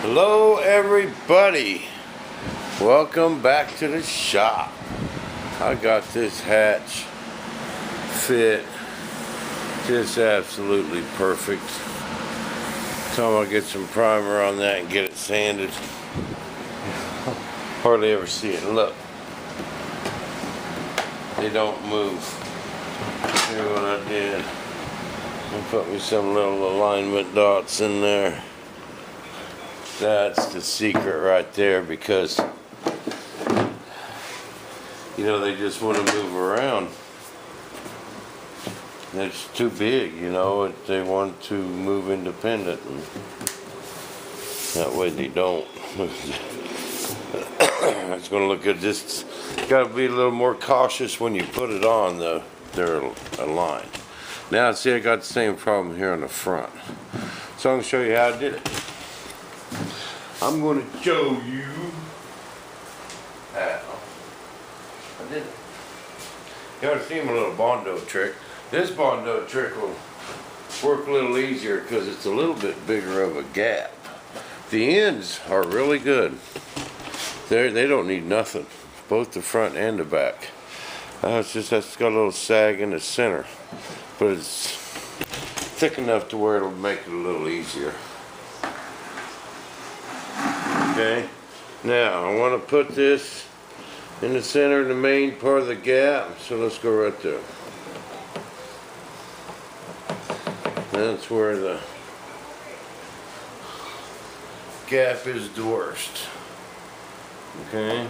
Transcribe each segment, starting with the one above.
Hello everybody, welcome back to the shop. I got this hatch fit just absolutely perfect. Time I get some primer on that and get it sanded. Hardly ever see it. Look, they don't move. Here's what I did. I put me some little alignment dots in there. That's the secret right there, because you know they just want to move around. It's too big, you know. They want to move independent, and that way they don't. It's going to look good. Just got to be a little more cautious when you put it on, though. They're aligned. Now, see, I got the same problem here on the front. So I'm going to show you how I did it. I'm going to show you how I did it. You ought to see my little Bondo trick. This Bondo trick will work a little easier because it's a little bit bigger of a gap. The ends are really good. They don't need nothing, both the front and the back. It's just that's got a little sag in the center, but it's thick enough to where it'll make it a little easier. Okay, now I want to put this in the center of the main part of the gap, so let's go right there. That's where the gap is the worst. Okay.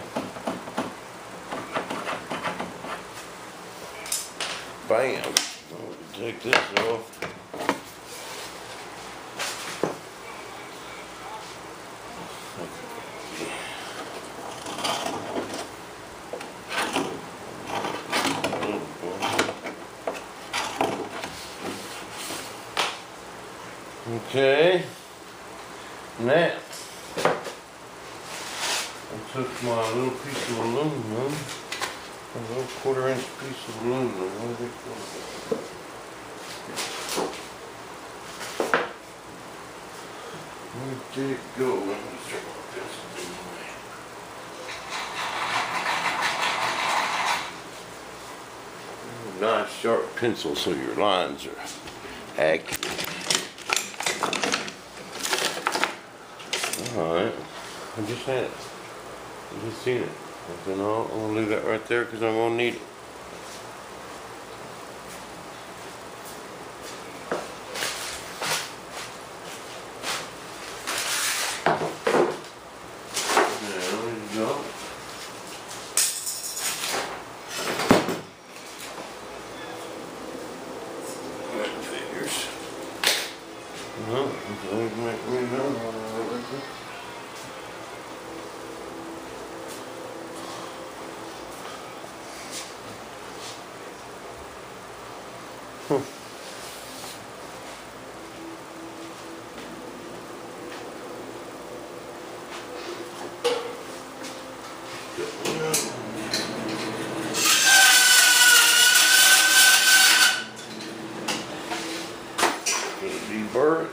Bam. Take this off. Okay, now I took my little piece of aluminum, a little 1/4 inch piece of aluminum. Where did it go? Let me throw this. Nice sharp pencil so your lines are accurate. Alright, I just had it. I just seen it. I said, no, I'm going to leave that right there because I'm going to need it. There we go. That figures. Well, don't make me know. Deburr it.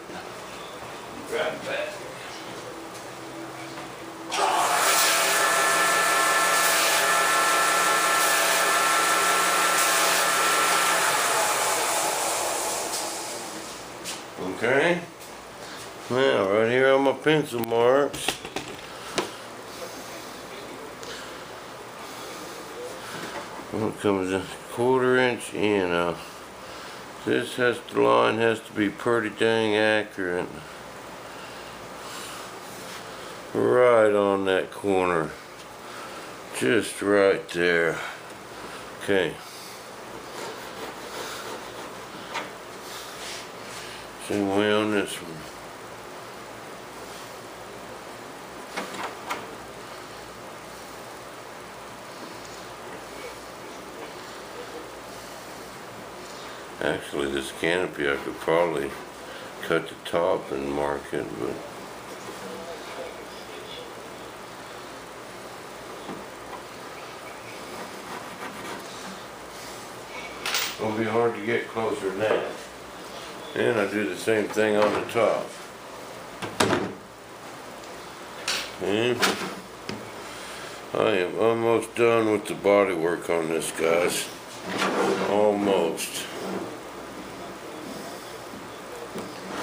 Grab back. Okay. Now, right here on my pencil marks, it comes a 1/4 inch in. This the line has to be pretty dang accurate. Right on that corner. Just right there. Okay. Same way on this one. Actually, this canopy I could probably cut the top and mark it, but it'll be hard to get closer than that. And I do the same thing on the top. And I am almost done with the body work on this, guys. Almost.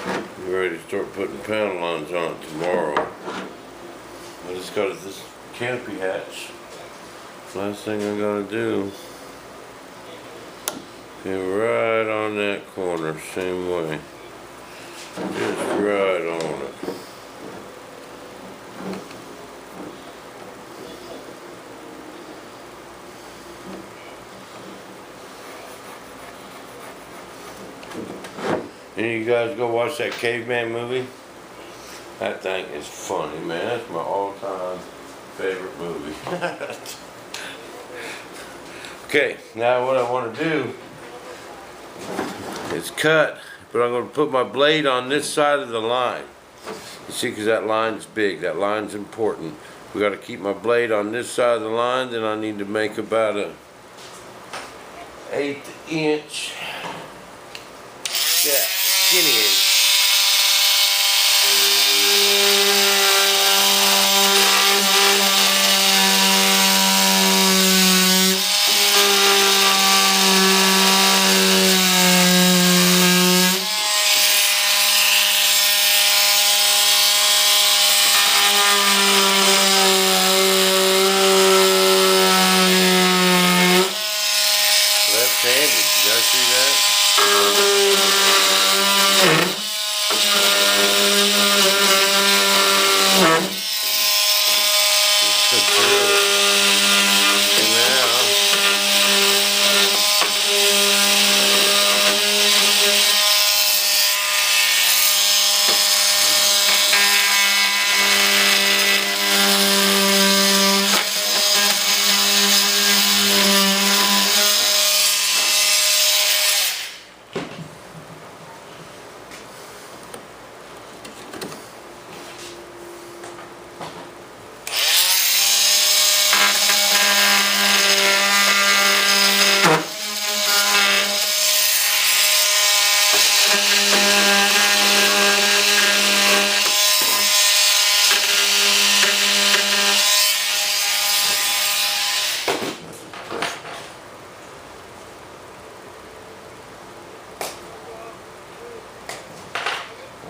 I'm ready to start putting panel lines on it tomorrow. I just got this canopy hatch. Last thing I gotta do. Get right on that corner, same way. Just right on it. Any of you guys go watch that Caveman movie? That thing is funny, man. That's my all-time favorite movie. Okay, now what I want to do is cut, but I'm going to put my blade on this side of the line. You see, because that line's big, that line's important. We got to keep my blade on this side of the line, then I need to make about a 1/8 inch, yeah, skinny 1/8. Left-handed, you guys see that? And now,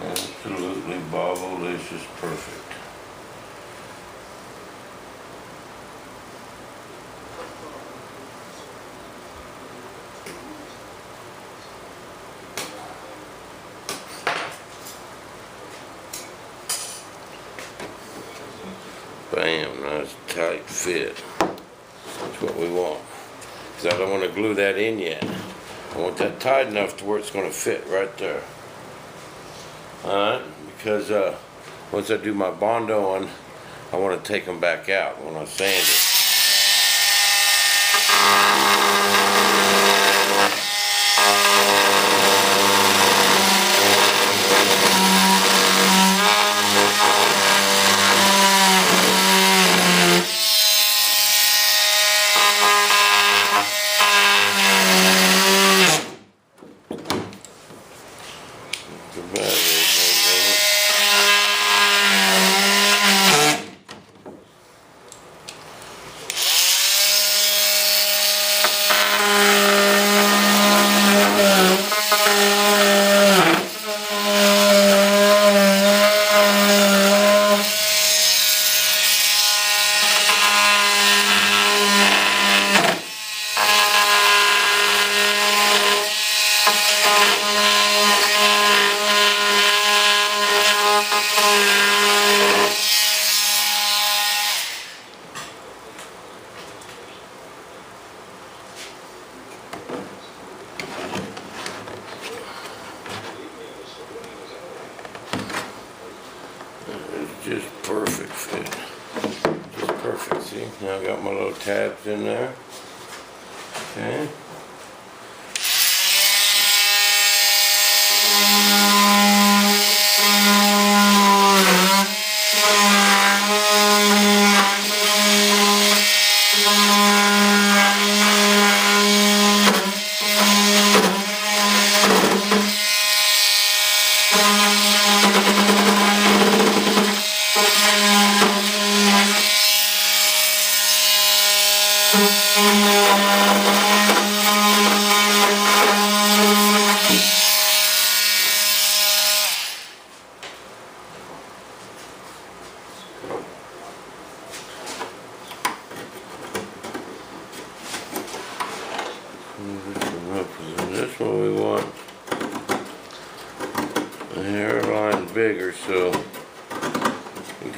absolutely bobblicious perfect. Bam, nice tight fit. That's what we want. Because I don't want to glue that in yet. I want that tight enough to where it's going to fit right there. Alright, because once I do my Bondo on, I want to take them back out when I sand it. Just perfect fit. Just perfect, see? Now I got my little tabs in there. Okay.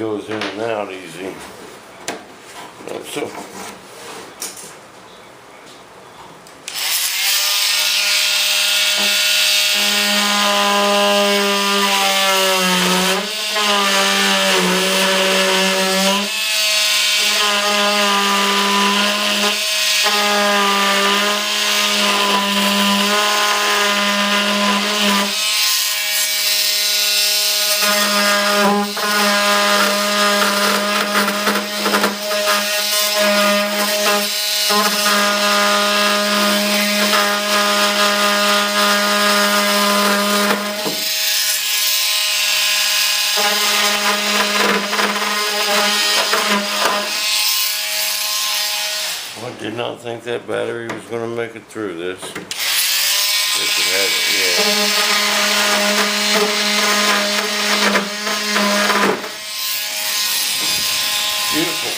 goes in and out easy. So I did not think that battery was going to make it through this. Yes, it hasn't yet. Beautiful.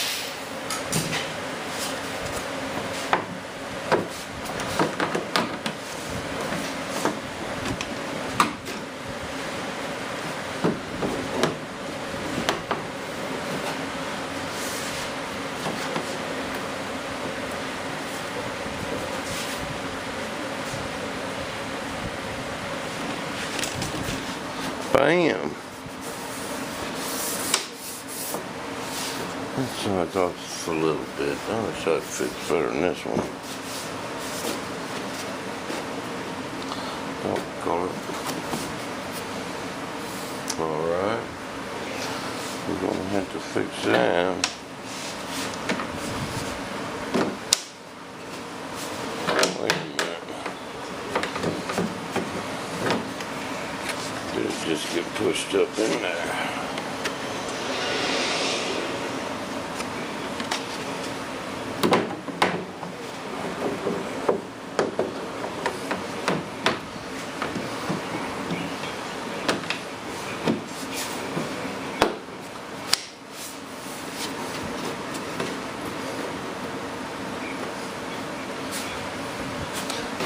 Bam. That's what I thought for a little bit. I wish I'd fit better than this one. Oh, call it. Alright. We're gonna have to fix that. Wait a minute. Did it just get pushed up in there?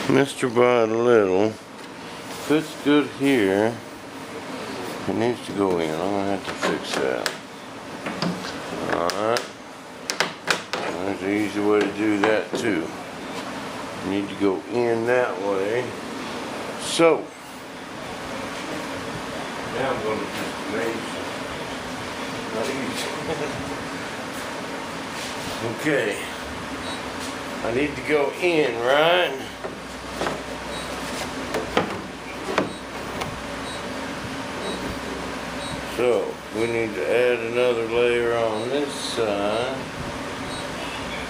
Mr. By a little. Fits good here. It needs to go in. I'm gonna have to fix that. Alright. There's an easy way to do that too. You need to go in that way. So now I'm gonna just make not easy. Okay. I need to go in, right? So, we need to add another layer on this side.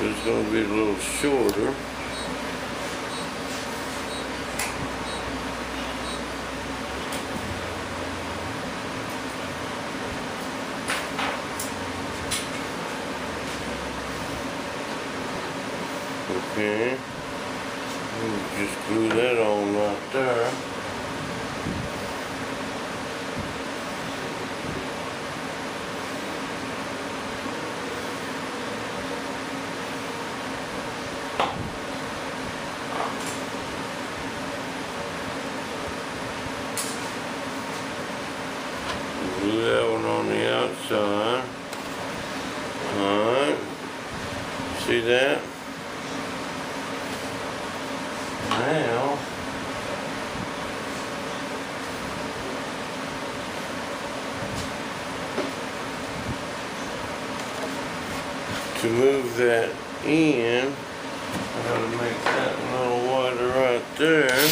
It's going to be a little shorter. Okay. Just glue that on right there. Glue that one on the outside. Alright. See that? Now, to move that in, I gotta make that a little wider right there.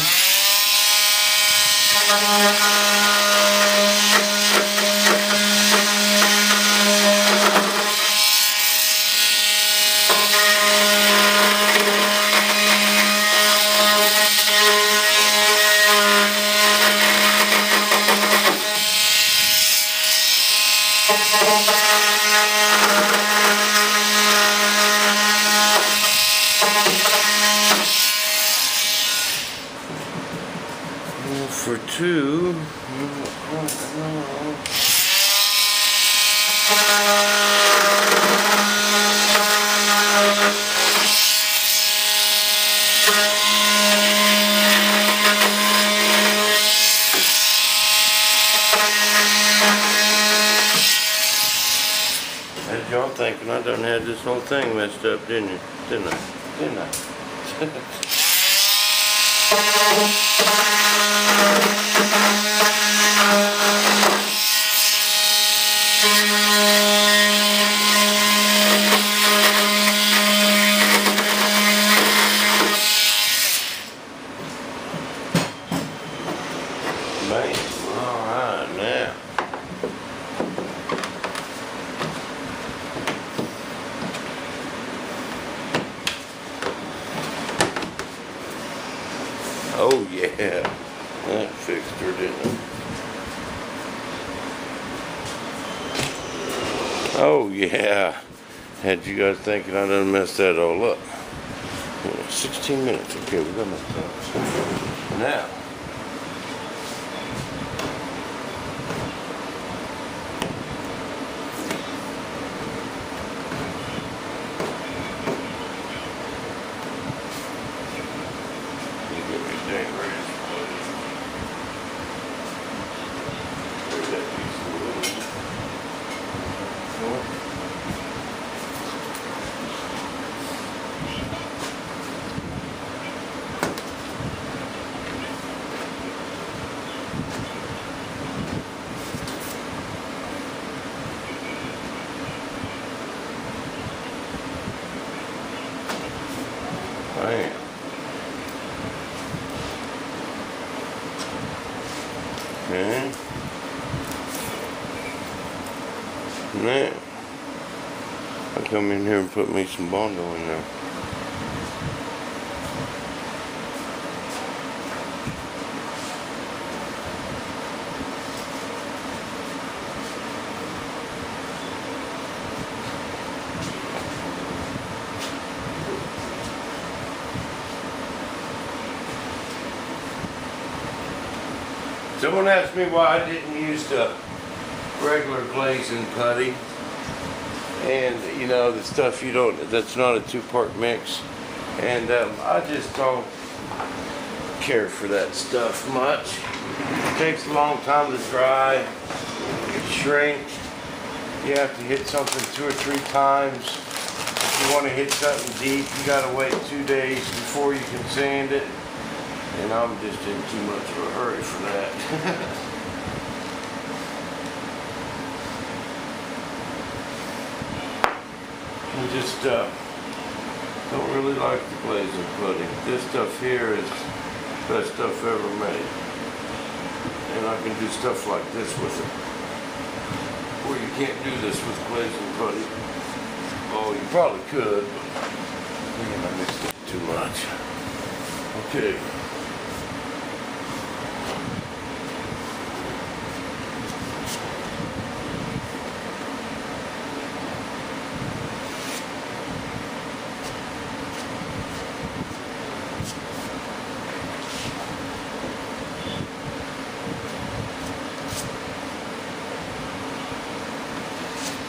For two, Had y'all thinking I done had this whole thing messed up, didn't you? Didn't I? Didn't I? Man, alright now. Oh yeah, that fixed her, didn't it? Oh yeah, had you guys thinking I done messed that all up. 16 minutes, okay, we got enough time. Now, man. Okay. Now, I come in here and put me some Bondo in there. Someone asked me why I didn't use the regular glazing putty, and you know, the stuff you don't, that's not a two-part mix, and I just don't care for that stuff much. It takes a long time to dry, it shrinks, you have to hit something 2 or 3 times. If you want to hit something deep, you gotta wait 2 days before you can sand it. And I'm just in too much of a hurry for that. I just don't really like the glazing pudding. This stuff here is the best stuff ever made. And I can do stuff like this with it. Or you can't do this with glazing pudding. Oh, you probably could, but man, I missed it too much. Okay.